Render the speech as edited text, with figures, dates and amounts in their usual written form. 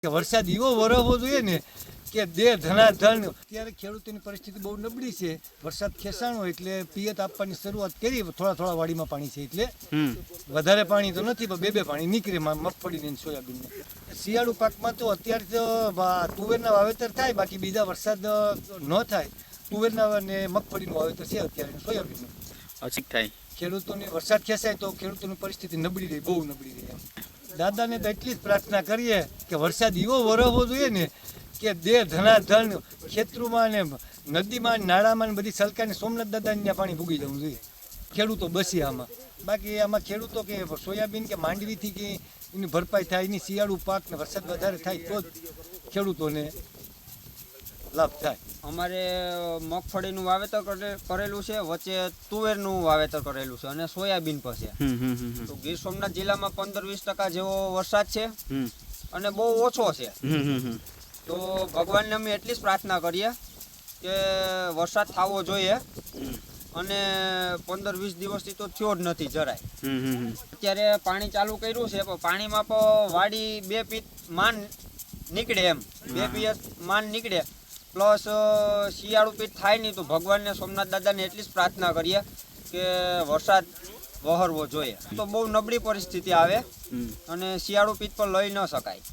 કે વરસાદ એવો વરસવો જોઈએ ને કે દે ધનાધન. અત્યારે ખેડૂતોની પરિસ્થિતિ બહુ નબળી છે. વરસાદ ખેંચાણો એટલે પિયત આપવાની શરૂઆત કરી, થોડા વાડીમાં પાણી છે એટલે વધારે પાણી તો નથી, પણ બે પાણી નીકળે મગફળી ને સોયાબીન. શિયાળુ પાકમાં તો અત્યારે તો તુવેરના વાવેતર થાય, બાકી બીજા વરસાદ ન થાય. તુવેરના ને મગફળીનું વાવેતર છે અત્યારે, સોયાબીનનું અચીક થાય. ખેડૂતોને વરસાદ ખેંચાય તો ખેડૂતોની પરિસ્થિતિ નબળી રહી, બહુ નબળી રહી. દાદાને તો એટલી જ પ્રાર્થના કરીએ કે વરસાદ એવો વરસવો જોઈએ ને કે દે ધનાધન ખેતરોમાં ને નદીમાં નાળામાં ને બધી સરકારની સોમનાથ દાદાને ત્યાં પાણી ભૂગી જવું જોઈએ. ખેડૂતો બસી આમાં. બાકી આમાં ખેડૂતો કે સોયાબીન કે માંડવીથી કે એની ભરપાઈ થાય, એની શિયાળુ પાક ને વરસાદ વધારે થાય તો જ ખેડૂતોને લાભ થાય. અમારે મગફળીનું વાવેતર કરેલું છે, વચ્ચે તુવેરનું વાવેતર કરેલું છે અને સોયાબીન પર છે. તો ગીર સોમનાથ જિલ્લામાં 15-20% જેવો વરસાદ છે અને બહુ ઓછો છે. તો ભગવાનને અમે એટલી જ પ્રાર્થના કરીએ કે વરસાદ થવો જોઈએ, અને 15-20 દિવસથી તો થયો જ નથી જરાય. અત્યારે પાણી ચાલુ કર્યું છે, પણ પાણીમાં પણ વાડી 2 ફીટ માન નીકળે, એમ 2 ફીટ માન નીકળે. પ્લસ શિયાળુ પીઠ થાય નહીં. તો ભગવાનને સોમનાથ દાદાને એટલી જ પ્રાર્થના કરીએ કે વરસાદ વહરવો જોઈએ. તો બહુ નબળી પરિસ્થિતિ આવે અને શિયાળુ પીઠ પર લઈ ન શકાય.